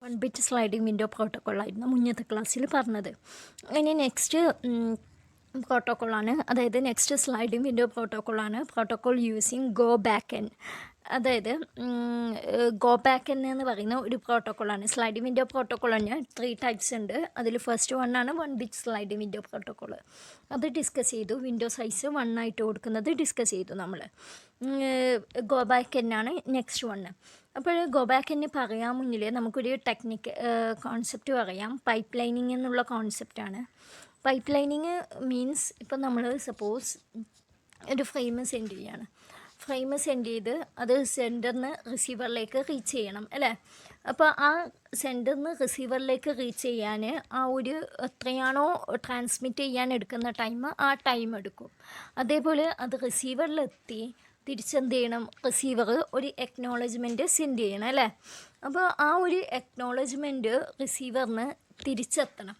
One bit sliding window പ്രോട്ടോക്കോളായിരുന്നു മുന്നത്തെ ക്ലാസ്സിൽ പറഞ്ഞത്. ഇനി നെക്സ്റ്റ് പ്രോട്ടോക്കോളാണ്, അതായത് നെക്സ്റ്റ് സ്ലൈഡിംഗ് വിൻഡോ പ്രോട്ടോക്കോളാണ് protocol using go back N. അതായത് ഗോ ബാക്ക് എൻ എന്ന് പറയുന്ന ഒരു പ്രോട്ടോക്കോളാണ്. സ്ലൈഡിംഗ് വിൻഡോ പ്രോട്ടോക്കോൾ തന്നെ 3 ടൈപ്സ് ഉണ്ട്. അതിൽ ഫസ്റ്റ് വണ്ണാണ് one bit sliding window protocol. അത് ഡിസ്കസ് ചെയ്തു. വിൻഡോ സൈസ് 1 ആയിട്ട് കൊടുക്കുന്നത് ഡിസ്കസ് ചെയ്തു നമ്മൾ. ഗോ ബാക്ക് എന്നാണ് നെക്സ്റ്റ് വണ്ണ്. അപ്പോൾ ഗോ ബാക്ക് എന്ന് പറയാൻ മുന്നിൽ നമുക്കൊരു കോൺസെപ്റ്റ് പറയാം. പൈപ്പ് ലൈനിങ് എന്നുള്ള കോൺസെപ്റ്റാണ്. പൈപ്പ് ലൈനിങ് മീൻസ് ഇപ്പം നമ്മൾ സപ്പോസ് ഒരു ഫ്രെയിം സെൻഡ് ചെയ്യാണ്. ഫ്രെയിം സെൻഡ് ചെയ്ത് അത് സെൻഡറിന് റിസീവറിലേക്ക് റീച്ച് ചെയ്യണം അല്ലേ. അപ്പോൾ ആ സെൻഡറിന് റിസീവറിലേക്ക് റീച്ച് ചെയ്യാൻ ആ ഒരു എത്രയാണോ ട്രാൻസ്മിറ്റ് ചെയ്യാൻ എടുക്കുന്ന ടൈം ആ ടൈം എടുക്കും. അതേപോലെ അത് റിസീവറിലെത്തി തിരിച്ചെന്ത് ചെയ്യണം, റിസീവർ ഒരു എക്നോളജ്മെൻറ്റ് സെൻഡ് ചെയ്യണം അല്ലേ. അപ്പോൾ ആ ഒരു എക്നോളജ്മെൻറ്റ് റിസീവറിന് തിരിച്ചെത്തണം.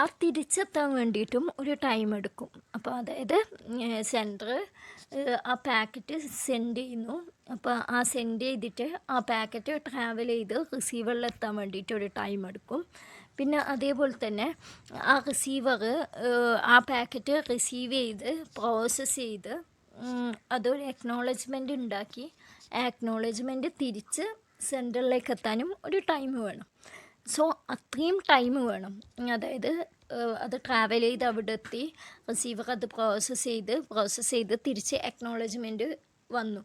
ആ തിരിച്ചെത്താൻ വേണ്ടിയിട്ടും ഒരു ടൈം എടുക്കും. അപ്പോൾ അതായത് സെൻഡർ ആ പാക്കറ്റ് സെൻഡ് ചെയ്യുന്നു. അപ്പോൾ ആ സെൻഡ് ചെയ്തിട്ട് ആ പാക്കറ്റ് ട്രാവൽ ചെയ്ത് റിസീവറിലെത്താൻ വേണ്ടിയിട്ട് ഒരു ടൈം എടുക്കും. പിന്നെ അതേപോലെ തന്നെ ആ റിസീവർ ആ പാക്കറ്റ് റിസീവ് ചെയ്ത് പ്രോസസ്സ് ചെയ്ത് അതൊരു എക്നോളജ്മെൻറ്റ് ഉണ്ടാക്കി ആ എക്നോളജ്മെൻറ്റ് തിരിച്ച് സെൻറ്ററിലേക്ക് എത്താനും ഒരു ടൈം വേണം. സോ അത്രയും ടൈം വേണം. അതായത് അത് ട്രാവൽ ചെയ്ത് അവിടെ എത്തി റിസീവർ അത് പ്രോസസ്സ് ചെയ്ത് തിരിച്ച് എക്നോളജ്മെൻറ്റ് വന്നു.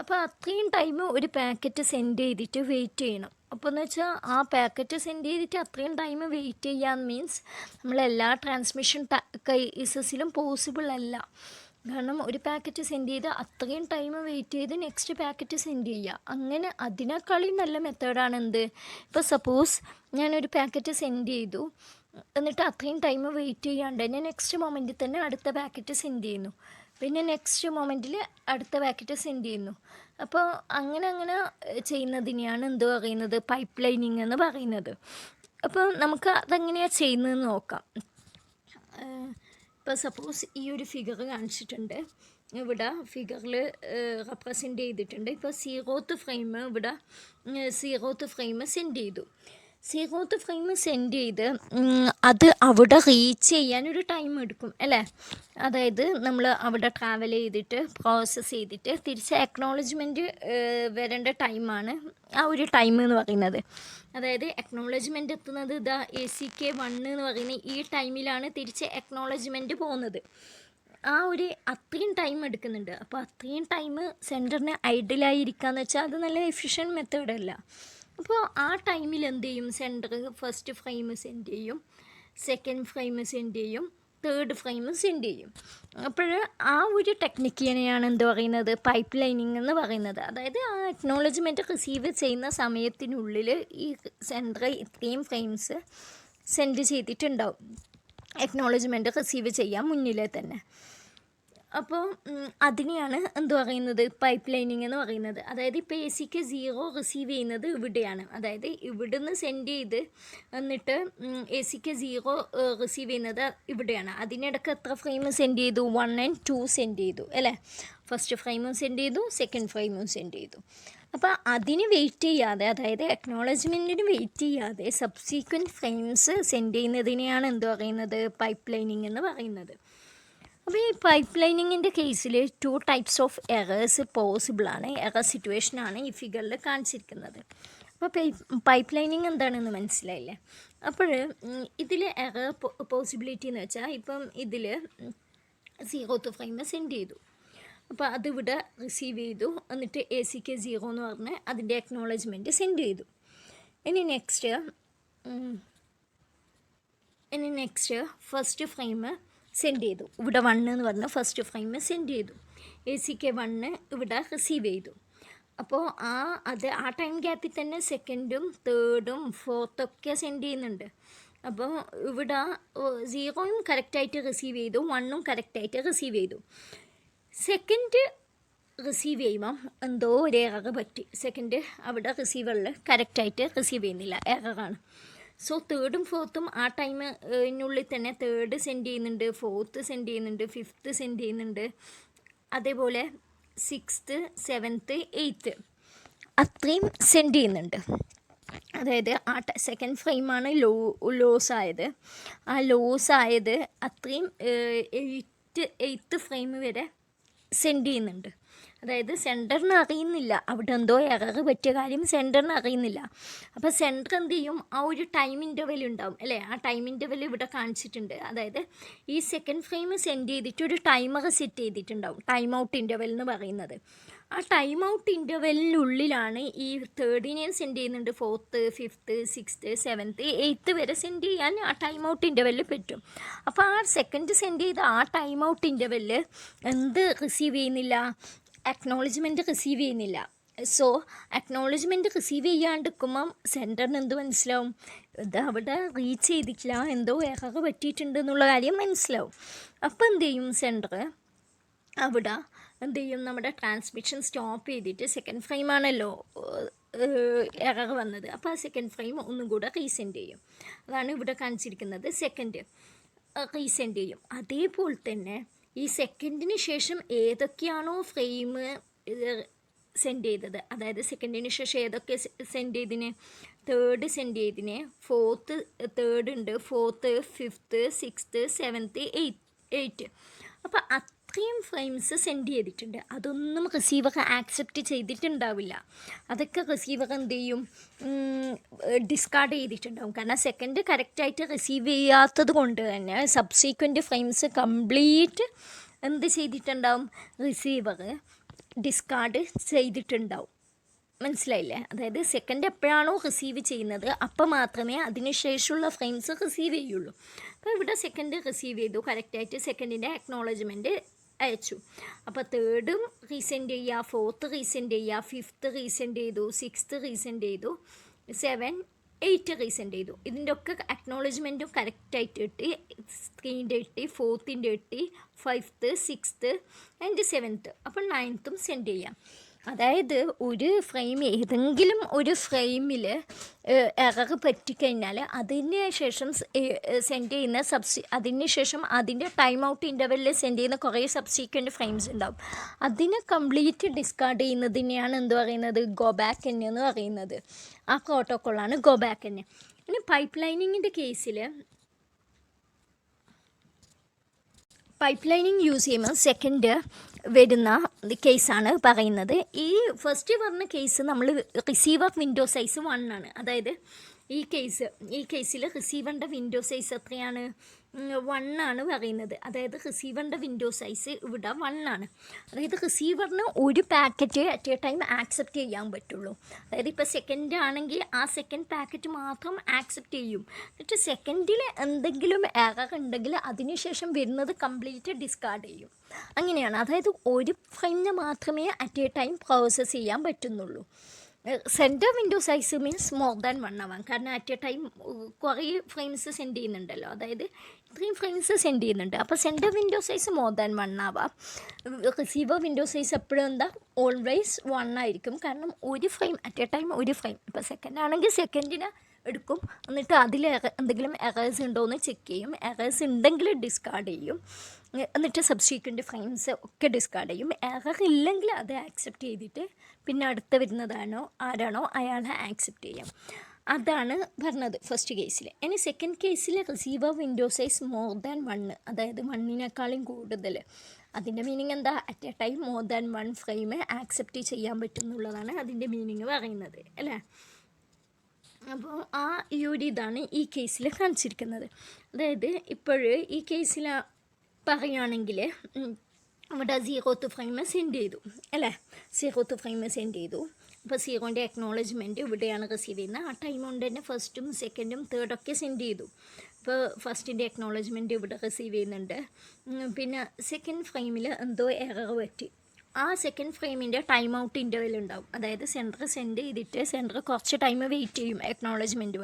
അപ്പോൾ അത്രയും ടൈം ഒരു പാക്കറ്റ് സെൻഡ് ചെയ്തിട്ട് വെയിറ്റ് ചെയ്യണം. അപ്പോൾ എന്ന് വെച്ചാൽ ആ പാക്കറ്റ് സെൻഡ് ചെയ്തിട്ട് അത്രയും ടൈം വെയിറ്റ് ചെയ്യാൻ മീൻസ് നമ്മളെല്ലാ ട്രാൻസ്മിഷൻ കേസസിലും പോസിബിൾ അല്ല. കാരണം ഒരു പാക്കറ്റ് സെൻഡ് ചെയ്ത് അത്രയും ടൈം വെയിറ്റ് ചെയ്ത് നെക്സ്റ്റ് പാക്കറ്റ് സെൻഡ് ചെയ്യുക. അങ്ങനെ അതിനേക്കാളും നല്ല മെത്തേഡാണ് എന്ത്. ഇപ്പോൾ സപ്പോസ് ഞാനൊരു പാക്കറ്റ് സെൻഡ് ചെയ്തു, എന്നിട്ട് അത്രയും ടൈം വെയിറ്റ് ചെയ്യാണ്ട് തന്നെ നെക്സ്റ്റ് മൊമെൻറ്റിൽ തന്നെ അടുത്ത പാക്കറ്റ് സെൻഡ് ചെയ്യുന്നു, പിന്നെ നെക്സ്റ്റ് മൊമെൻറ്റിൽ അടുത്ത പാക്കറ്റ് സെൻഡ് ചെയ്യുന്നു. അപ്പോൾ അങ്ങനെ ചെയ്യുന്നതിനെയാണ് എന്ത് പറയുന്നത്, പൈപ്പ് ലൈനിങ് എന്ന് പറയുന്നത്. അപ്പോൾ നമുക്ക് അതെങ്ങനെയാണ് ചെയ്യുന്നതെന്ന് നോക്കാം. ഇപ്പോൾ സപ്പോസ് ഈ ഒരു ഫിഗർ കാണിച്ചിട്ടുണ്ട്. ഇവിടെ ഫിഗറിൽ റെപ്രസെൻ്റ് ചെയ്തിട്ടുണ്ട്. ഇപ്പോൾ സീറോത്ത് ഫ്രെയിം ഇവിടെ സീറോത്ത് ഫ്രെയിം സെൻഡ് ചെയ്തു. സീറോത്ത് ഫ്രെയിം സെൻഡ് ചെയ്ത് അത് അവിടെ റീച്ച് ചെയ്യാനൊരു ടൈം എടുക്കും അല്ലേ. അതായത് നമ്മൾ അവിടെ ട്രാവൽ ചെയ്തിട്ട് പ്രോസസ്സ് ചെയ്തിട്ട് തിരിച്ച് അക്നോളജ്മെൻറ്റ് വരേണ്ട ടൈമാണ് ആ ഒരു ടൈം എന്ന് പറയുന്നത്. അതായത് അക്നോളജ്മെൻറ്റ് എത്തുന്നത് ഇതാ ACK1 എന്ന് പറയുന്ന ഈ ടൈമിലാണ് തിരിച്ച് അക്നോളജ്മെൻറ്റ് പോകുന്നത്. ആ ഒരു അത്രയും ടൈം എടുക്കുന്നുണ്ട്. അപ്പോൾ അത്രയും ടൈം സെൻറ്ററിന് ഐഡിലായിരിക്കാന്ന് വെച്ചാൽ അത് നല്ല എഫിഷ്യൻറ്റ് മെത്തേഡല്ല. അപ്പോൾ ആ ടൈമിൽ എന്ത് ചെയ്യും, സെൻറ്റർ ഫസ്റ്റ് ഫ്രെയിം സെൻഡ് ചെയ്യും, സെക്കൻഡ് ഫ്രെയിം സെൻഡ് ചെയ്യും, തേർഡ് ഫ്രെയിം സെൻഡ് ചെയ്യും. അപ്പോൾ ആ ഒരു ടെക്നിക്കിനെയാണ് എന്ത് പറയുന്നത്, പൈപ്പ് ലൈനിങ് എന്ന് പറയുന്നത്. അതായത് ആ അക്നോളജ്മെൻറ്റ് റിസീവ് ചെയ്യുന്ന സമയത്തിനുള്ളിൽ ഈ സെൻറ്റർ ഇത്രയും ഫ്രെയിംസ് സെൻഡ് ചെയ്തിട്ടുണ്ടാവും അക്നോളജ്മെൻറ്റ് റിസീവ് ചെയ്യാൻ മുന്നിലേ തന്നെ. അപ്പോൾ അതിനെയാണ് എന്ത് പറയുന്നത്, പൈപ്പ് ലൈനിങ് എന്ന് പറയുന്നത്. അതായത് ഇപ്പോൾ ACK0 റിസീവ് ചെയ്യുന്നത് ഇവിടെയാണ്. അതായത് ഇവിടുന്ന് സെൻഡ് ചെയ്ത് എന്നിട്ട് ACK0 റിസീവ് ചെയ്യുന്നത് ഇവിടെയാണ്. അതിനിടയ്ക്ക് എത്ര ഫ്രെയിം സെൻഡ് ചെയ്തു, 1 and 2 സെൻഡ് ചെയ്തു അല്ലേ. ഫസ്റ്റ് ഫ്രെയിമും സെൻഡ് ചെയ്തു, സെക്കൻഡ് ഫ്രെയിമും സെൻഡ് ചെയ്തു. അപ്പോൾ അതിന് വെയിറ്റ് ചെയ്യാതെ, അതായത് അക്നോളജ്മെൻറ്റിന് വെയിറ്റ് ചെയ്യാതെ സബ്സീക്വൻറ്റ് ഫ്രെയിംസ് സെൻഡ് ചെയ്യുന്നതിനെയാണ് എന്ത് പറയുന്നത്, പൈപ്പ് ലൈനിങ് എന്ന് പറയുന്നത്. അപ്പോൾ ഈ പൈപ്പ് ലൈനിങ്ങിൻ്റെ കേസിൽ 2 ടൈപ്സ് ഓഫ് എറേഴ്സ് പോസിബിളാണ്. എറർ സിറ്റുവേഷനാണ് ഈ ഫിഗറിൽ കാണിച്ചിരിക്കുന്നത്. അപ്പോൾ പൈപ്പ് ലൈനിങ് എന്താണെന്ന് മനസ്സിലായില്ലേ. അപ്പോൾ ഇതിൽ എറർ പോസിബിലിറ്റി എന്ന് വെച്ചാൽ ഇപ്പം ഇതിൽ സീറോത്ത് ഫ്രെയിം സെൻഡ് ചെയ്തു. അപ്പോൾ അതിവിടെ റിസീവ് ചെയ്തു, എന്നിട്ട് ACK0 എന്ന് പറഞ്ഞ് അതിൻ്റെ അക്നോളജ്മെൻറ്റ് സെൻഡ് ചെയ്തു. ഇനി നെക്സ്റ്റ് ഫസ്റ്റ് ഫ്രെയിം സെൻഡ് ചെയ്തു. ഇവിടെ 1 എന്ന് പറഞ്ഞ് ഫസ്റ്റ് ഫ്രെയിം സെൻഡ് ചെയ്തു. ACK1 ഇവിടെ റിസീവ് ചെയ്തു. അപ്പോൾ ആ ടൈം ഗ്യാപ്പിൽ തന്നെ സെക്കൻഡും തേർഡും ഫോർത്തൊക്കെ സെൻഡ് ചെയ്യുന്നുണ്ട്. അപ്പോൾ ഇവിടെ 0 കറക്റ്റായിട്ട് റിസീവ് ചെയ്തു, 1 കറക്റ്റായിട്ട് റിസീവ് ചെയ്തു. സെക്കൻഡ് റിസീവ് ചെയ്യുമ്പം എന്തോ ഒരു എറർ പറ്റി. സെക്കൻഡ് അവിടെ റിസീവറിൽ കറക്റ്റായിട്ട് റിസീവ് ചെയ്യുന്നില്ല, എററാണ്. സോ തേർഡും ഫോർത്തും ആ ടൈമിനുള്ളിൽ തന്നെ തേർഡ് സെൻഡ് ചെയ്യുന്നുണ്ട്, ഫോർത്ത് സെൻഡ് ചെയ്യുന്നുണ്ട്, ഫിഫ്ത്ത് സെൻഡ് ചെയ്യുന്നുണ്ട്, അതേപോലെ 6th 7th 8th അത്രയും സെൻഡ് ചെയ്യുന്നുണ്ട്. അതായത് ആ സെക്കൻഡ് ഫ്രെയിമാണ് ലോസ് ആയത്. ആ ലോസ് ആയത് അത്രയും എയ്ത്ത് ഫ്രെയിം വരെ സെൻഡ് ചെയ്യുന്നുണ്ട്. അതായത് സെൻറ്ററിന് അറിയുന്നില്ല അവിടെ എന്തോ എറർ പറ്റിയ കാര്യം സെൻറ്ററിന് അറിയുന്നില്ല. അപ്പോൾ സെൻറ്റർ എന്ത് ചെയ്യും, ആ ഒരു ടൈം ഇൻ്റർവെൽ ഉണ്ടാവും അല്ലേ, ആ ടൈം ഇൻ്റർവെൽ ഇവിടെ കാണിച്ചിട്ടുണ്ട്. അതായത് ഈ സെക്കൻഡ് ഫ്രെയിം സെൻഡ് ചെയ്തിട്ട് ഒരു ടൈമർ സെറ്റ് ചെയ്തിട്ടുണ്ടാവും, ടൈം ഔട്ട് ഇൻ്റർവെൽ എന്ന് പറയുന്നത്. ആ ടൈം ഔട്ട് ഇൻ്റർവെല്ലിനുള്ളിലാണ് ഈ തേർഡിനെയും സെൻഡ് ചെയ്യുന്നുണ്ട്, fourth, fifth, sixth, seventh, eighth വരെ സെൻഡ് ചെയ്യാൻ ആ ടൈം ഔട്ട് ഇൻ്റർവെല്ലിൽ പറ്റും. അപ്പോൾ ആ സെക്കൻഡ് സെൻഡ് ചെയ്ത ആ ടൈം ഔട്ട് ഇൻ്റർവെല്ലിൽ എന്ത് റിസീവ് ചെയ്യുന്നില്ല, അക്നോളജ്മെൻറ്റ് റിസീവ് ചെയ്യുന്നില്ല. സോ അക്നോളജ്മെൻറ്റ് റിസീവ് ചെയ്യാണ്ടിരിക്കുമ്പം സെൻറ്ററിന് എന്ത് മനസ്സിലാവും, ഇത് അവിടെ റീച്ച് ചെയ്തിട്ടില്ല, എന്തോ എറർ പറ്റിയിട്ടുണ്ട് എന്നുള്ള കാര്യം മനസ്സിലാവും. അപ്പോൾ എന്ത് ചെയ്യും, സെൻറ്റർ അവിടെ എന്ത് ചെയ്യും, നമ്മുടെ ട്രാൻസ്മിഷൻ സ്റ്റോപ്പ് ചെയ്തിട്ട് സെക്കൻഡ് ഫ്രെയിമാണല്ലോ എറർ വന്നത്, അപ്പോൾ ആ സെക്കൻഡ് ഫ്രെയിം ഒന്നും കൂടെ റീസെൻഡ് ചെയ്യും. അതാണ് ഇവിടെ കാണിച്ചിരിക്കുന്നത്, സെക്കൻഡ് റീസെൻഡ് ചെയ്യും. അതേപോലെ തന്നെ ഈ സെക്കൻഡിന് ശേഷം ഏതൊക്കെയാണോ ഫ്രെയിം സെൻഡ് ചെയ്തത്, അതായത് സെക്കൻഡിന് ശേഷം ഏതൊക്കെ സെൻഡ് ചെയ്തിന്, തേർഡ് സെൻഡ് ചെയ്തിന്, ഫോർത്ത്, തേർഡ് ഉണ്ട്, fourth, fifth, sixth, seventh, eight. അപ്പോൾ അത്രയും ഫ്രെയിംസ് സെൻഡ് ചെയ്തിട്ടുണ്ട്. അതൊന്നും റിസീവർ ആക്സെപ്റ്റ് ചെയ്തിട്ടുണ്ടാവില്ല. അതൊക്കെ റിസീവർ എന്ത് ചെയ്യും, ഡിസ്കാർഡ് ചെയ്തിട്ടുണ്ടാവും. കാരണം സെക്കൻഡ് കറക്റ്റായിട്ട് റിസീവ് ചെയ്യാത്തത് കൊണ്ട് തന്നെ സബ്സീക്വൻറ്റ് ഫ്രെയിംസ് കംപ്ലീറ്റ് എന്ത് ചെയ്തിട്ടുണ്ടാവും, റിസീവർ ഡിസ്കാർഡ് ചെയ്തിട്ടുണ്ടാവും. മനസ്സിലായില്ലേ? അതായത് സെക്കൻഡ് എപ്പോഴാണോ റിസീവ് ചെയ്യുന്നത് അപ്പോൾ മാത്രമേ അതിന് ശേഷമുള്ള ഫ്രെയിംസ് റിസീവ് ചെയ്യുള്ളൂ. അപ്പോൾ ഇവിടെ സെക്കൻഡ് റിസീവ് ചെയ്തു, കറക്റ്റായിട്ട് സെക്കൻഡിൻ്റെ അക്നോളജ്മെൻറ്റ് അയച്ചു. അപ്പോൾ തേർഡും റീസെൻഡ് ചെയ്യുക, ഫോർത്ത് റീസെൻഡ് ചെയ്യുക, ഫിഫ്ത്ത് റീസെൻഡ് ചെയ്തു, സിക്സ്ത്ത് റീസെൻഡ് ചെയ്തു, 7, 8 റീസെൻഡ് ചെയ്തു. ഇതിൻ്റെ ഒക്കെ അക്നോളജ്മെൻറ്റും കറക്റ്റായിട്ട് കിട്ടി. 3ൻ്റെ കിട്ടി, 4ൻ്റെ കിട്ടി, 5th, 6th ആൻഡ് 7th. അപ്പോൾ 9th സെൻഡ് ചെയ്യാം. അതായത് ഒരു ഫ്രെയിം, ഏതെങ്കിലും ഒരു ഫ്രെയിമിൽ എറർ പറ്റിക്കഴിഞ്ഞാൽ അതിന് ശേഷം സെൻഡ് ചെയ്യുന്ന അതിന് ശേഷം അതിൻ്റെ ടൈം ഔട്ട് ഇൻ്റർവെല്ലിൽ സെൻഡ് ചെയ്യുന്ന കുറേ സബ്സീക്വൻറ്റ് ഫ്രെയിംസ് ഉണ്ടാവും. അതിനെ കംപ്ലീറ്റ് ഡിസ്കാർഡ് ചെയ്യുന്നതിനെയാണ് എന്ത് പറയുന്നത്, ഗോ ബാക്ക് എന്ന് പറയുന്നത്. ആ പ്രോട്ടോക്കോളാണ് ഗോ ബാക്ക്. ഇനി പൈപ്പ് ലൈനിങ്ങിൻ്റെ കേസിൽ പൈപ്പ് ലൈനിങ് യൂസ് ചെയ്യുമ്പോൾ സെക്കൻഡ് വരുന്ന കേസാണ് പറയുന്നത്. ഈ ഫസ്റ്റ് പറഞ്ഞ കേസ് നമ്മൾ റിസീവർ വിൻഡോ സൈസ് 1 ആണ്. അതായത് ഈ കേസിൽ റിസീവറിൻ്റെ വിൻഡോ സൈസ് എത്രയാണ്, 1 ആണ് പറയുന്നത്. അതായത് റിസീവറിൻ്റെ വിൻഡോ സൈസ് ഇവിടെ 1 ആണ്. അതായത് റിസീവറിന് ഒരു packet at a time accept ചെയ്യാൻ പറ്റുള്ളൂ. അതായത് ഇപ്പോൾ സെക്കൻഡ് ആണെങ്കിൽ ആ സെക്കൻഡ് പാക്കറ്റ് മാത്രം ആക്സെപ്റ്റ് ചെയ്യും. എന്നിട്ട് സെക്കൻഡിൽ എന്തെങ്കിലും എറർ ഉണ്ടെങ്കിൽ അതിനുശേഷം വരുന്നത് കംപ്ലീറ്റ് ഡിസ്കാർഡ് ചെയ്യും. അങ്ങനെയാണ്. അതായത് ഒരു ഫ്രെയിമിന് മാത്രമേ അറ്റ് എ ടൈം പ്രോസസ്സ് ചെയ്യാൻ പറ്റുന്നുള്ളൂ. Sender window size means more than 1 ആവാം. കാരണം അറ്റ് എ ടൈം കുറേ ഫ്രെയിംസ് സെൻഡ് ചെയ്യുന്നുണ്ടല്ലോ, അതായത് ഇത്രയും ഫ്രെയിംസ് സെൻഡ് ചെയ്യുന്നുണ്ട്. അപ്പോൾ sender window size more than 1 ആവാം. റിസീവർ വിൻഡോ സൈസ് എപ്പോഴും എന്താ, ഓൾവേസ് 1 ആയിരിക്കും. കാരണം ഒരു ഫ്രെയിം അറ്റ് എ ടൈം ഒരു ഫ്രെയിം. ഇപ്പോൾ സെക്കൻഡ് ആണെങ്കിൽ സെക്കൻഡിന് എടുക്കും, എന്നിട്ട് അതിൽ എന്തെങ്കിലും എറേഴ്സ് ഉണ്ടോ എന്ന് ചെക്ക് ചെയ്യും. എറേഴ്സ് ഉണ്ടെങ്കിൽ ഡിസ്കാർഡ് ചെയ്യും. എന്നിട്ട് സബ്സീക്വൻറ്റ് ഫ്രെയിംസ് ഒക്കെ ഡിസ്കാർഡ് ചെയ്യും. എറർ ഇല്ലെങ്കിൽ അത് ആക്സെപ്റ്റ് ചെയ്തിട്ട് പിന്നെ അടുത്ത് വരുന്നതാണോ ആരാണോ അയാളെ ആക്സെപ്റ്റ് ചെയ്യാം. അതാണ് പറഞ്ഞത് ഫസ്റ്റ് കേസിൽ. ഇനി സെക്കൻഡ് കേസിൽ receiver window size more than 1, അതായത് 1-നേക്കാളും കൂടുതൽ. അതിൻ്റെ മീനിങ് എന്താ, at a time more than 1 frame accept ചെയ്യാൻ പറ്റുന്നുള്ളതാണ് അതിൻ്റെ മീനിങ് പറയുന്നത് അല്ലേ. അപ്പോൾ ആ ഇതാണ് ഈ കേസിൽ കാണിച്ചിരിക്കുന്നത്. അതായത് ഇപ്പോഴ് ഈ കേസിൽ പറയുകയാണെങ്കിൽ ഇവിടെ 0th ഫ്രെയിം സെൻഡ് ചെയ്തു അല്ലേ, 0th ഫ്രെയിം സെൻഡ് ചെയ്തു. അപ്പോൾ 0ൻ്റെ അക്നോളജ്മെൻറ്റ് ഇവിടെയാണ് റിസീവ് ചെയ്യുന്നത്. ആ ടൈം കൊണ്ട് തന്നെ ഫസ്റ്റും സെക്കൻഡും തേർഡൊക്കെ സെൻഡ് ചെയ്തു. ഇപ്പോൾ ഫസ്റ്റിൻ്റെ അക്നോളജ്മെൻറ്റ് ഇവിടെ റിസീവ് ചെയ്യുന്നുണ്ട്. പിന്നെ സെക്കൻഡ് ഫ്രെയിമിൽ എന്തോ എറർ പറ്റി. ആ സെക്കൻഡ് ഫ്രെയിമിൻ്റെ ടൈം ഔട്ട് ഇൻ്റർവെൽ ഉണ്ടാവും. അതായത് സെൻറ്റർ സെൻഡ് ചെയ്തിട്ട് സെൻറ്റർ കുറച്ച് ടൈം വെയിറ്റ് ചെയ്യും അക്നോളജ്മെൻറ്റ്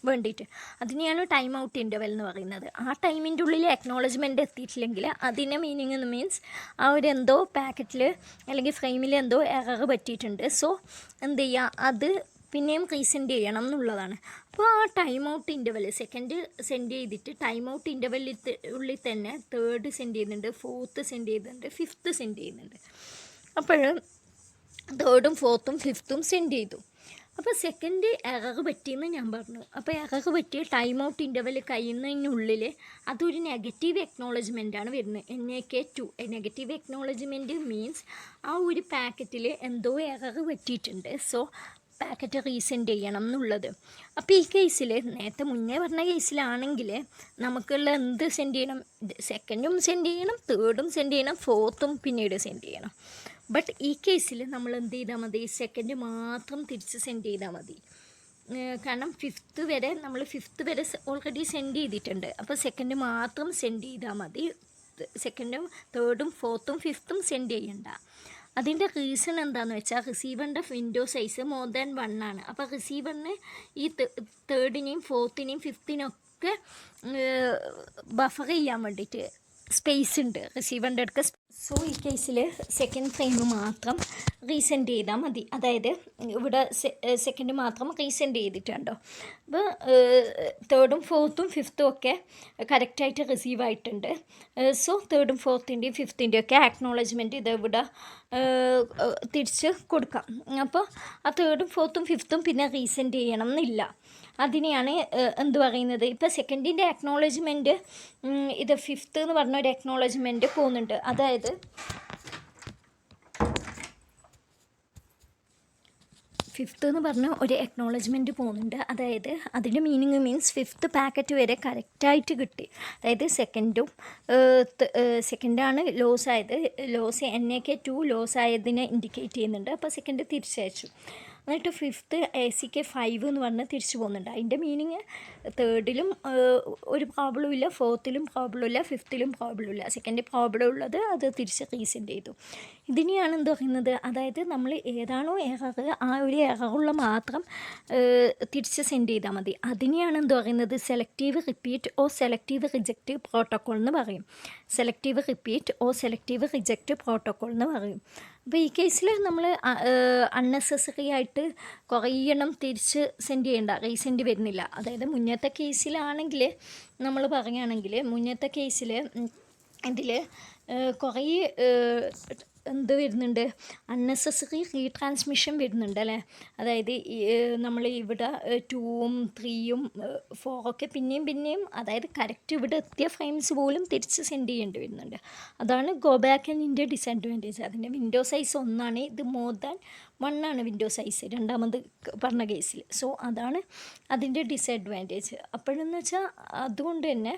വേണ്ടിയിട്ട്. അതിനെയാണ് ടൈം ഔട്ട് ഇൻ്റർവെൽ എന്ന് പറയുന്നത്. ആ ടൈമിൻ്റെ ഉള്ളിൽ അക്നോളജ്മെൻറ്റ് എത്തിയിട്ടില്ലെങ്കിൽ അതിൻ്റെ മീനിങ് എന്ന് മീൻസ് ആ ഒരു എന്തോ പാക്കറ്റിൽ അല്ലെങ്കിൽ ഫ്രെയിമിൽ എന്തോ എറർ പറ്റിയിട്ടുണ്ട്. സോ എന്ത് ചെയ്യുക, അത് പിന്നെയും റീസെൻഡ് ചെയ്യണം എന്നുള്ളതാണ്. അപ്പോൾ ആ time out interval second send ചെയ്തിട്ട് ടൈം ഔട്ട് ഇൻ്റർവെല്ലിൽ ഉള്ളിൽ തന്നെ തേർഡ് സെൻഡ് ചെയ്യുന്നുണ്ട്, ഫോർത്ത് സെൻഡ് ചെയ്യുന്നുണ്ട്, ഫിഫ്ത്ത് സെൻഡ് ചെയ്യുന്നുണ്ട്. അപ്പോൾ തേർഡും ഫോർത്തും ഫിഫ്ത്തും സെൻഡ് ചെയ്തു. അപ്പോൾ സെക്കൻഡ് എറർ പറ്റിയെന്ന് ഞാൻ പറഞ്ഞു. അപ്പോൾ എറർ പറ്റി ടൈം ഔട്ട് ഇൻ്റർവെൽ കഴിയുന്നതിനുള്ളിൽ അതൊരു നെഗറ്റീവ് എക്നോളജ്മെൻറ്റാണ് വരുന്നത്. NAK2 നെഗറ്റീവ് എക്നോളജ്മെൻറ്റ് മീൻസ് ആ ഒരു പാക്കറ്റിൽ എന്തോ എറർ പറ്റിയിട്ടുണ്ട്. സോ പാക്കറ്റ് റീസെൻഡ് ചെയ്യണം എന്നുള്ളത്. അപ്പോൾ ഈ കേസിൽ നേരത്തെ മുന്നേ പറഞ്ഞ കേസിലാണെങ്കിൽ നമുക്കുള്ള എന്ത് സെൻഡ് ചെയ്യണം, സെക്കൻഡും സെൻഡ് ചെയ്യണം, തേർഡും സെൻഡ് ചെയ്യണം, ഫോർത്തും പിന്നീട് സെൻഡ് ചെയ്യണം. ബട്ട് ഈ കേസിൽ നമ്മൾ എന്ത് ചെയ്താൽ മതി, സെക്കൻഡ് മാത്രം തിരിച്ച് സെൻഡ് ചെയ്താൽ മതി. കാരണം ഫിഫ്ത്ത് വരെ ഓൾറെഡി സെൻഡ് ചെയ്തിട്ടുണ്ട്. അപ്പോൾ സെക്കൻഡ് മാത്രം സെൻഡ് ചെയ്താൽ മതി. സെക്കൻഡും തേർഡും ഫോർത്തും ഫിഫ്ത്തും സെൻഡ് ചെയ്യണ്ട. അതിൻ്റെ റീസൺ എന്താണെന്ന് വെച്ചാൽ റിസീവറിൻ്റെ വിൻഡോ സൈസ് മോർ ദാൻ 1 ആണ്. അപ്പോൾ റിസീവറിന് ഈ തേർഡിനെയും ഫോർത്തിനെയും ഫിഫ്ത്തിനൊക്കെ ബഫർ ചെയ്യാൻ വേണ്ടിയിട്ട് സ്പേസ് ഉണ്ട് റിസീവറിൻ്റെ അടുക്ക. സോ ഈ കേസിൽ സെക്കൻഡ് ഫ്രെയിം മാത്രം റീസെൻഡ് ചെയ്താൽ മതി. അതായത് ഇവിടെ സെക്കൻഡ് മാത്രം റീസെൻഡ് ചെയ്തിട്ടുണ്ടോ. അപ്പോൾ തേർഡും ഫോർത്തും ഫിഫ്ത്തും ഒക്കെ കറക്റ്റായിട്ട് റിസീവ് ആയിട്ടുണ്ട്. സോ തേർഡും ഫോർത്തിൻ്റെയും ഫിഫ്ത്തിൻ്റെയും ഒക്കെ ആക്നോളജ്മെൻറ്റ് ഇതിവിടെ തിരിച്ച് കൊടുക്കാം. അപ്പോൾ ആ തേർഡും ഫോർത്തും ഫിഫ്ത്തും പിന്നെ റീസെൻഡ് ചെയ്യണം എന്നില്ല. അതിനെയാണ് എന്ത് പറയുന്നത്, ഇപ്പോൾ സെക്കൻഡിൻ്റെ അക്നോളജ്മെൻറ്റ് ഇത് ഫിഫ്ത്ത് എന്ന് പറഞ്ഞ ഒരു അക്നോളജ്മെൻറ്റ് പോകുന്നുണ്ട്. അതായത് ഫിഫ്ത്ത് എന്ന് പറഞ്ഞ ഒരു അക്നോളജ്മെൻറ്റ് പോകുന്നുണ്ട്. അതായത് അതിൻ്റെ മീനിങ് മീൻസ് ഫിഫ്ത്ത് പാക്കറ്റ് വരെ കറക്റ്റായിട്ട് കിട്ടി. അതായത് സെക്കൻഡാണ് ലോസ് ആയത്. NAK2 ലോസ് ആയതിനെ ഇൻഡിക്കേറ്റ് ചെയ്യുന്നുണ്ട്. അപ്പോൾ സെക്കൻഡ് തിരിച്ചയച്ചു. എന്നിട്ട് ഫിഫ്ത്ത് ACK5 എന്ന് പറഞ്ഞ് തിരിച്ചു പോകുന്നുണ്ട്. അതിൻ്റെ മീനിങ് തേർഡിലും ഒരു പ്രോബ്ലം ഇല്ല, ഫോർത്തിലും പ്രോബ്ലം ഇല്ല, ഫിഫ്ത്തിലും പ്രോബ്ലം ഇല്ല. സെക്കൻഡ് പ്രോബ്ലം ഉള്ളത് അത് തിരിച്ച് റീസെൻഡ് ചെയ്തു. ഇതിനെയാണ് എന്ത് പറയുന്നത്, അതായത് നമ്മൾ ഏതാണോ എറർ ആ ഒരു എററുള്ള മാത്രം തിരിച്ച് സെൻഡ് ചെയ്താൽ മതി. അതിനെയാണ് എന്ത് പറയുന്നത്, selective repeat or selective reject protocol എന്ന് പറയും. Selective repeat or selective reject protocol എന്ന് പറയും. അപ്പോൾ ഈ കേസിൽ നമ്മൾ അൺനെസസറി ആയിട്ട് കുറേ എണ്ണം തിരിച്ച് സെൻഡ് ചെയ്യേണ്ട, റീസെൻഡ് വരുന്നില്ല. അതായത് മുന്നത്തെ കേസിലാണെങ്കിൽ നമ്മൾ പറയുകയാണെങ്കിൽ മുന്നത്തെ കേസിൽ ഇതിൽ കുറേ എന്ത് വരുന്നുണ്ട്, അൺനെസസറി റീട്രാൻസ്മിഷൻ വരുന്നുണ്ട് അല്ലേ. അതായത് നമ്മൾ ഇവിടെ 2ഉം 3ഉം 4ഒക്കെ പിന്നെയും അതായത് കറക്റ്റ് ഇവിടെ എത്തിയ ഫ്രെയിംസ് പോലും തിരിച്ച് സെൻഡ് ചെയ്യേണ്ടി വരുന്നുണ്ട്. അതാണ് ഗോ ബാക്ക് ആൻഡിൻ്റെ ഡിസഡ്വാൻറ്റേജ്. അതിൻ്റെ വിൻഡോ സൈസ് 1 ആണ്, ഇത് മോർ ദാൻ 1 ആണ് വിൻഡോ സൈസ് രണ്ടാമത് പറഞ്ഞ കേസിൽ. സോ അതാണ് അതിൻ്റെ ഡിസഡ്വാൻറ്റേജ്. അപ്പോഴെന്ന് വെച്ചാൽ അതുകൊണ്ട് തന്നെ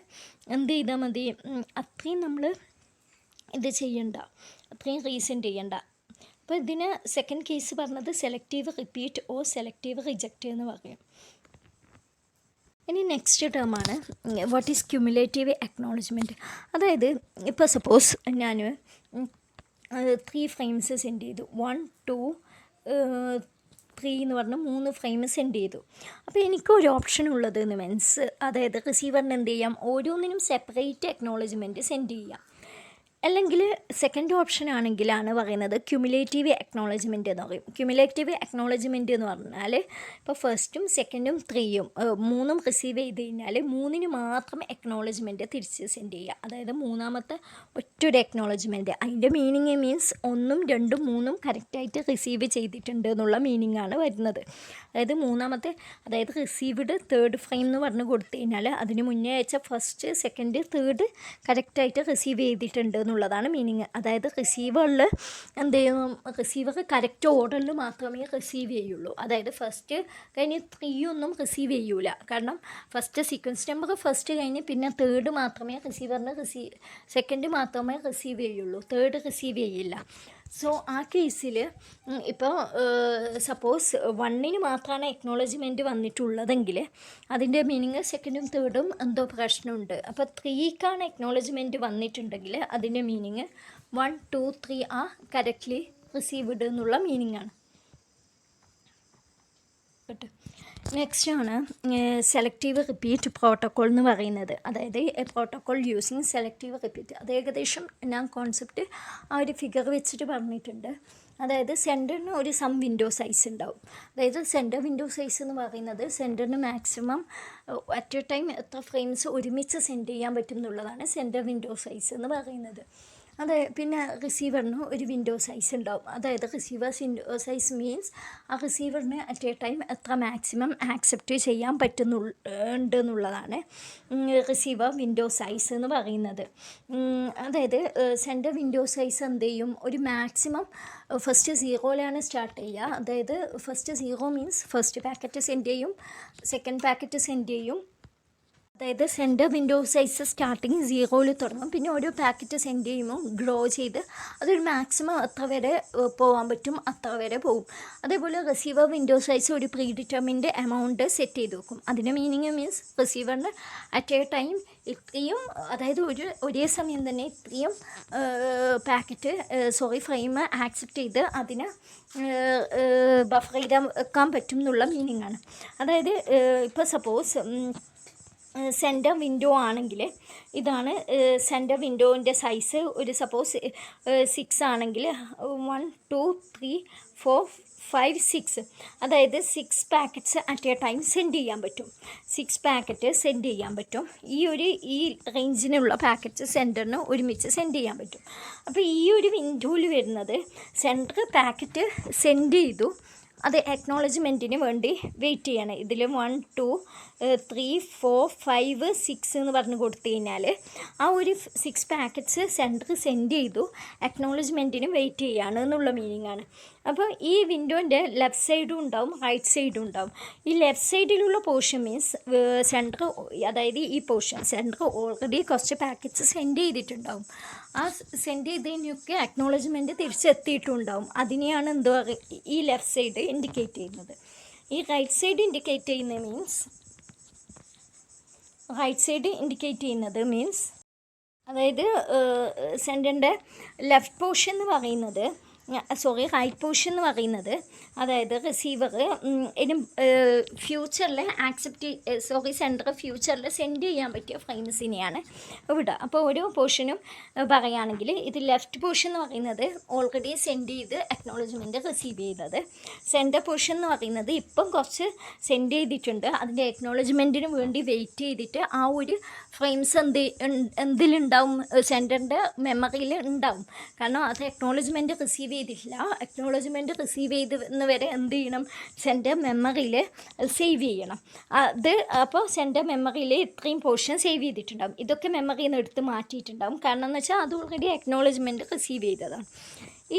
എന്ത് ചെയ്താൽ മതി, അത്രയും നമ്മൾ ഇത് ചെയ്യണ്ട, അത്രയും റീസെൻഡ് ചെയ്യണ്ട. അപ്പോൾ ഇതിന് സെക്കൻഡ് കേസ് പറഞ്ഞത് selective repeat or selective reject എന്ന് പറയും. ഇനി നെക്സ്റ്റ് ടേമാണ് വാട്ട് ഈസ് ക്യുമുലേറ്റീവ് അക്നോളജ്മെൻറ്റ്. അതായത് ഇപ്പോൾ സപ്പോസ് ഞാൻ 3 ഫ്രെയിംസ് സെൻഡ് ചെയ്തു, 1 2 3 എന്ന് പറഞ്ഞ് 3 ഫ്രെയിം സെൻഡ് ചെയ്തു. അപ്പോൾ എനിക്കൊരു ഓപ്ഷൻ ഉള്ളത് മീൻസ് അതായത് റിസീവറിന് എന്ത് ചെയ്യാം, ഓരോന്നിനും സെപ്പറേറ്റ് അക്നോളജ്മെൻറ്റ് സെൻഡ് ചെയ്യാം. അല്ലെങ്കിൽ സെക്കൻഡ് ഓപ്ഷൻ ആണെങ്കിലാണ് പറയുന്നത് ക്യുമുലേറ്റീവ് അക്നോളജ്മെൻറ്റ് എന്ന് പറയും. ക്യുമുലേറ്റീവ് അക്നോളജ്മെൻറ്റ് എന്ന് പറഞ്ഞാൽ ഇപ്പോൾ ഫസ്റ്റും സെക്കൻഡും 3യും 3ഉം റിസീവ് ചെയ്ത് കഴിഞ്ഞാൽ 3ന് മാത്രം അക്നോളജ്മെൻറ്റ് തിരിച്ച് സെൻഡ് ചെയ്യുക. അതായത് മൂന്നാമത്തെ ഒറ്റൊരു അക്നോളജ്മെൻറ്റ്. അതിൻ്റെ മീനിങ് മീൻസ് 1ഉം 2ഉം 3ഉം കറക്റ്റായിട്ട് റിസീവ് ചെയ്തിട്ടുണ്ട് എന്നുള്ള മീനിങ് ആണ് വരുന്നത്. അതായത് റിസീവ്ഡ് തേർഡ് ഫ്രെയിം എന്ന് പറഞ്ഞ് കൊടുത്തു കഴിഞ്ഞാൽ അതിന് മുന്നേ അയച്ച ഫസ്റ്റ് സെക്കൻഡ് തേർഡ് കറക്റ്റായിട്ട് റിസീവ് ചെയ്തിട്ടുണ്ട് എന്നുള്ളതാണ് മീനിങ്. അതായത് റിസീവറിൽ എന്ത് ചെയ്യും, റിസീവർ കറക്റ്റ് ഓർഡറിൽ മാത്രമേ റിസീവ് ചെയ്യുള്ളൂ. അതായത് ഫസ്റ്റ് കഴിഞ്ഞ് 3 ഒന്നും റിസീവ് ചെയ്യൂല. കാരണം ഫസ്റ്റ് സീക്വൻസ് നമ്പർ ഫസ്റ്റ് കഴിഞ്ഞ് പിന്നെ തേർഡ് മാത്രമേ സെക്കൻഡ് മാത്രമേ റിസീവ് ചെയ്യുള്ളൂ, തേർഡ് റിസീവ് ചെയ്യില്ല. സോ ആ കേസിൽ ഇപ്പോൾ സപ്പോസ് 1ന് മാത്രമാണ് എക്നോളജ്മെൻറ്റ് വന്നിട്ടുള്ളതെങ്കിൽ അതിൻ്റെ മീനിങ് സെക്കൻഡും തേർഡും എന്തോ പ്രശ്നമുണ്ട്. അപ്പോൾ 3ക്കാണ് എക്നോളജ്മെൻറ്റ് വന്നിട്ടുണ്ടെങ്കിൽ അതിൻ്റെ മീനിങ് 1 2 3 ആ കറക്റ്റ്ലി റിസീവ്ഡ് എന്നുള്ള മീനിങ്ങാണ്. നെക്സ്റ്റ് ആണ് സെലക്റ്റീവ് റിപ്പീറ്റ് പ്രോട്ടോക്കോൾ എന്ന് പറയുന്നത്. അതായത് പ്രോട്ടോക്കോൾ യൂസിങ് സെലക്റ്റീവ് റിപ്പീറ്റ്. അത് ഏകദേശം ഞാൻ കോൺസെപ്റ്റ് ആ ഒരു ഫിഗർ വെച്ചിട്ട് പറഞ്ഞിട്ടുണ്ട്. അതായത് സെൻറ്ററിന് ഒരു വിൻഡോ സൈസ് ഉണ്ടാവും. അതായത് സെൻറ്റർ വിൻഡോ സൈസ് എന്ന് പറയുന്നത് സെൻറ്ററിന് മാക്സിമം അറ്റ് എ ടൈം എത്ര ഫ്രെയിംസ് ഒരുമിച്ച് സെൻഡ് ചെയ്യാൻ പറ്റും എന്നുള്ളതാണ് സെൻറ്റർ വിൻഡോ സൈസ് എന്ന് പറയുന്നത്. അതെ. പിന്നെ റിസീവറിന് ഒരു വിൻഡോ സൈസ് ഉണ്ടാവും. അതായത് റിസീവേഴ്സ് വിൻഡോ സൈസ് മീൻസ് ആ റിസീവറിന് അറ്റ് എ ടൈം എത്ര മാക്സിമം ആക്സെപ്റ്റ് ചെയ്യാൻ ഉണ്ട് എന്നുള്ളതാണ് റിസീവർ വിൻഡോ സൈസ് എന്ന് പറയുന്നത്. അതായത് സെൻഡർ വിൻഡോ സൈസ് എന്ത് ചെയ്യും, ഒരു മാക്സിമം ഫസ്റ്റ് സീറോയിലാണ് സ്റ്റാർട്ട് ചെയ്യുക. അതായത് first zero means first packet send ചെയ്യും, സെക്കൻഡ് പാക്കറ്റ് സെൻഡ് ചെയ്യും. അതായത് സെൻഡർ വിൻഡോ സൈസ് സ്റ്റാർട്ടിങ് സീറോയിൽ തുടങ്ങും. പിന്നെ ഓരോ പാക്കറ്റ് സെൻഡ് ചെയ്യുമ്പോൾ ഗ്രോ ചെയ്ത് അതൊരു മാക്സിമം എത്ര വരെ പോകാൻ പറ്റും അത്ര വരെ പോകും. അതേപോലെ റിസീവർ വിൻഡോ സൈസ് ഒരു പ്രീ ഡിറ്റർമിൻഡ് എമൗണ്ട് സെറ്റ് ചെയ്ത് വെക്കും. അതിൻ്റെ മീനിങ് മീൻസ് റിസീവറിന് അറ്റ് എ ടൈം ഇത്രയും, അതായത് ഒരേ സമയം തന്നെ ഇത്രയും ഫ്രെയിം ആക്സെപ്റ്റ് ചെയ്ത് അതിനെ ബഫർ ചെയ്താക്കാൻ പറ്റും എന്നുള്ള മീനിങ് ആണ്. അതായത് ഇപ്പോൾ സപ്പോസ് സെൻറ്റർ വിൻഡോ ആണെങ്കിൽ ഇതാണ് സെൻറ്റർ വിൻഡോൻ്റെ സൈസ്. ഒരു സപ്പോസ് 6 ആണെങ്കിൽ 1 2 3 4 5 6, അതായത് 6 packets at a time send ചെയ്യാൻ പറ്റും. 6 പാക്കറ്റ് സെൻഡ് ചെയ്യാൻ പറ്റും. ഈ റേഞ്ചിനുള്ള പാക്കറ്റ്സ് സെൻറ്ററിന് ഒരുമിച്ച് സെൻഡ് ചെയ്യാൻ പറ്റും. അപ്പോൾ ഈ ഒരു വിൻഡോയിൽ വരുന്നത് സെൻറ്റർ പാക്കറ്റ് സെൻഡ് ചെയ്തു, അത് അക്നോളജ്മെൻറ്റിന് വേണ്ടി വെയിറ്റ് ചെയ്യണം. ഇതിൽ 1 2 3 4 5 6 എന്ന് പറഞ്ഞ് കൊടുത്തു കഴിഞ്ഞാൽ ആ ഒരു 6 പാക്കറ്റ്സ് സെൻറ്റർ സെൻഡ് ചെയ്തു, അക്നോളജ്മെൻറ്റിന് വെയിറ്റ് ചെയ്യാണ് എന്നുള്ള മീനിങ് ആണ്. അപ്പോൾ ഈ വിൻഡോൻ്റെ ലെഫ്റ്റ് സൈഡും ഉണ്ടാവും റൈറ്റ് സൈഡും ഉണ്ടാവും. ഈ ലെഫ്റ്റ് സൈഡിലുള്ള പോർഷൻ മീൻസ് സെൻറ്റർ, അതായത് ഈ പോർഷൻ സെൻറ്റർ ഓൾറെഡി കുറച്ച് പാക്കറ്റ്സ് സെൻഡ് ചെയ്തിട്ടുണ്ടാവും. ആ സെൻഡ് ചെയ്തതിനൊക്കെ അക്നോളജ്മെൻറ്റ് തിരിച്ചെത്തിയിട്ടുണ്ടാവും. അതിനെയാണ് എന്ത് പറയുക ഈ ലെഫ്റ്റ് സൈഡ് ഇൻഡിക്കേറ്റ് ചെയ്യുന്നത്. ഈ റൈറ്റ് സൈഡ് ഇൻഡിക്കേറ്റ് ചെയ്യുന്നത് മീൻസ് അതായത് സെൻറ്ററിൻ്റെ ലെഫ്റ്റ് പോർഷൻ എന്ന് പറയുന്നത് റൈറ്റ് പോർഷൻ എന്ന് പറയുന്നത് അതായത് റിസീവർ ഫ്യൂച്ചറിൽ സെൻറ്റർ ഫ്യൂച്ചറിൽ സെൻഡ് ചെയ്യാൻ പറ്റിയ ഫ്രെയിംസിനെയാണ് ഇവിടെ. അപ്പോൾ ഓരോ പോർഷനും പറയുകയാണെങ്കിൽ ഇത് ലെഫ്റ്റ് പോർഷൻ എന്ന് പറയുന്നത് ഓൾറെഡി സെൻഡ് ചെയ്ത് അക്നോളജ്മെൻറ്റ് റിസീവ് ചെയ്തത്. സെൻറ്റർ പോർഷൻ എന്ന് പറയുന്നത് ഇപ്പം കുറച്ച് സെൻഡ് ചെയ്തിട്ടുണ്ട്, അതിൻ്റെ അക്നോളജ്മെൻറ്റിന് വേണ്ടി വെയിറ്റ് ചെയ്തിട്ട് ആ ഒരു ഫ്രെയിംസ് എന്തിലുണ്ടാവും, സെൻറ്ററിൻ്റെ മെമ്മറിയിൽ ഉണ്ടാവും. കാരണം അത് അക്നോളജ്മെൻറ്റ് റിസീവ് ചെയ്തിട്ടില്ല. അക്നോളജ്മെൻറ്റ് റിസീവ് ചെയ്ത് വരെ എന്ത് ചെയ്യണം, സെൻറ്റർ മെമ്മറിയിൽ സേവ് ചെയ്യണം. അപ്പോൾ സെൻറ്റർ മെമ്മറിയിൽ ഇത്രയും പോർഷൻ സേവ് ചെയ്തിട്ടുണ്ടാകും. ഇതൊക്കെ മെമ്മറിയിൽ നിന്ന് എടുത്ത് മാറ്റിയിട്ടുണ്ടാകും. കാരണം എന്ന് വെച്ചാൽ അത് ഓൾറെഡി അക്നോളജ്മെൻറ്റ് റിസീവ് ചെയ്തതാണ്.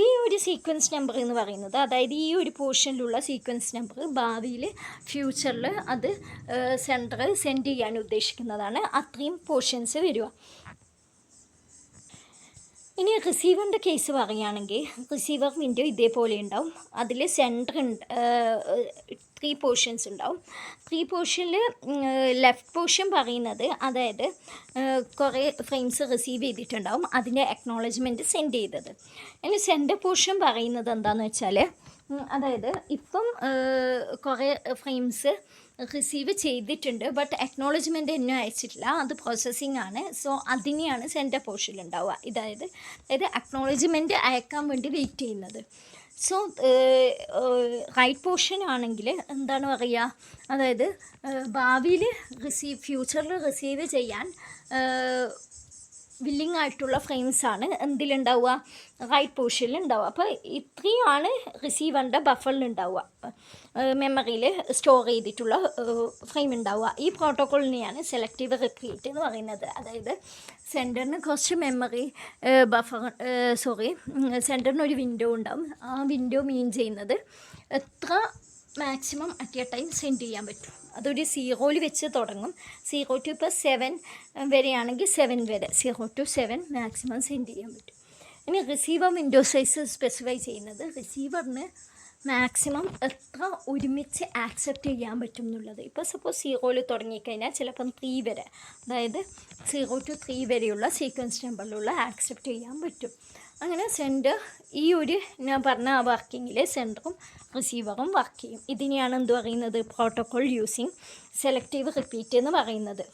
ഈ ഒരു സീക്വൻസ് നമ്പർ എന്ന് പറയുന്നത്, അതായത് ഈ ഒരു പോർഷനിലുള്ള സീക്വൻസ് നമ്പർ ഭാവിയിൽ ഫ്യൂച്ചറിൽ അത് സെൻറ്റർ സെൻഡ് ചെയ്യാൻ ഉദ്ദേശിക്കുന്നതാണ്. അത്രയും പോർഷൻസ് വരിക. ഇനി റിസീവറിൻ്റെ കേസ് പറയുകയാണെങ്കിൽ റിസീവർ വിൻഡോ ഇതേപോലെ ഉണ്ടാവും. അതിൽ സെൻറ്റർ 3 പോർഷൻസ് ഉണ്ടാവും. 3 പോർഷനിൽ ലെഫ്റ്റ് പോർഷൻ പറയുന്നത് അതായത് കുറേ ഫ്രെയിംസ് റിസീവ് ചെയ്തിട്ടുണ്ടാവും, അതിൻ്റെ അക്നോളജ്മെൻറ്റ് സെൻഡ് ചെയ്തത്. ഇനി സെൻറ്റർ പോർഷൻ പറയുന്നത് എന്താണെന്ന് വെച്ചാൽ അതായത് ഇപ്പം കുറേ ഫ്രെയിംസ് റിസീവ് ചെയ്തിട്ടുണ്ട്, ബട്ട് അക്നോളജ്മെൻറ്റ് എന്നും അയച്ചിട്ടില്ല, അത് പ്രോസസ്സിങ് ആണ്. സോ അതിനെയാണ് സെൻറ്റർ പോർഷനിൽ ഉണ്ടാവുക. അതായത് അക്നോളജ്മെൻറ്റ് അയക്കാൻ വേണ്ടി വെയിറ്റ് ചെയ്യുന്നത്. സോ റൈറ്റ് പോർഷൻ ആണെങ്കിൽ എന്താണ് പറയുക, അതായത് ഭാവിയിൽ ഫ്യൂച്ചറിൽ റിസീവ് ചെയ്യാൻ വില്ലിംഗ് ആയിട്ടുള്ള ഫ്രെയിംസാണ് എന്തിലുണ്ടാവുക, റൈറ്റ് പോർഷനിൽ ഉണ്ടാവുക. അപ്പോൾ ഇത്രയുമാണ് റിസീവറിൻ്റെ ബഫറിൽ ഉണ്ടാവുക, മെമ്മറിയിൽ സ്റ്റോർ ചെയ്തിട്ടുള്ള ഫ്രെയിം ഉണ്ടാവുക. ഈ പ്രോട്ടോക്കോളിനെയാണ് സെലക്റ്റീവ് റിപ്പീറ്റ് എന്ന് പറയുന്നത്. അതായത് സെൻറ്ററിന് കുറച്ച് മെമ്മറി സെൻറ്ററിന് ഒരു വിൻഡോ ഉണ്ടാവും. ആ വിൻഡോ മീൻ ചെയ്യുന്നത് എത്ര maximum at a time send ചെയ്യാൻ പറ്റും. അതൊരു 0 വെച്ച് തുടങ്ങും. 0 to ഇപ്പോൾ 7 വരെയാണെങ്കിൽ 7 വരെ, 0 to 7 മാക്സിമം സെൻഡ് ചെയ്യാൻ പറ്റും. ഇനി റിസീവർ വിൻഡോ സൈസ് സ്പെസിഫൈ ചെയ്യുന്നത് റിസീവറിന് മാക്സിമം എത്ര ഒരുമിച്ച് ആക്സെപ്റ്റ് ചെയ്യാൻ പറ്റും എന്നുള്ളത്. ഇപ്പോൾ സപ്പോസ് 0 തുടങ്ങിക്കഴിഞ്ഞാൽ ചിലപ്പം 3 വരെ, അതായത് 0 to 3 വരെയുള്ള സീക്വൻസ് നമ്പറിലുള്ള ആക്സെപ്റ്റ് ചെയ്യാൻ പറ്റും. അങ്ങനെ സെൻറ്റർ ഈ ഒരു ഞാൻ പറഞ്ഞ ആ വർക്കിങ്ങിൽ സെൻറ്ററും റിസീവറും വർക്ക് ചെയ്യും. ഇതിനെയാണ് എന്ത് പറയുന്നത്, പ്രോട്ടോക്കോൾ യൂസിങ് സെലക്റ്റീവ് റിപ്പീറ്റ് എന്ന് പറയുന്നത്.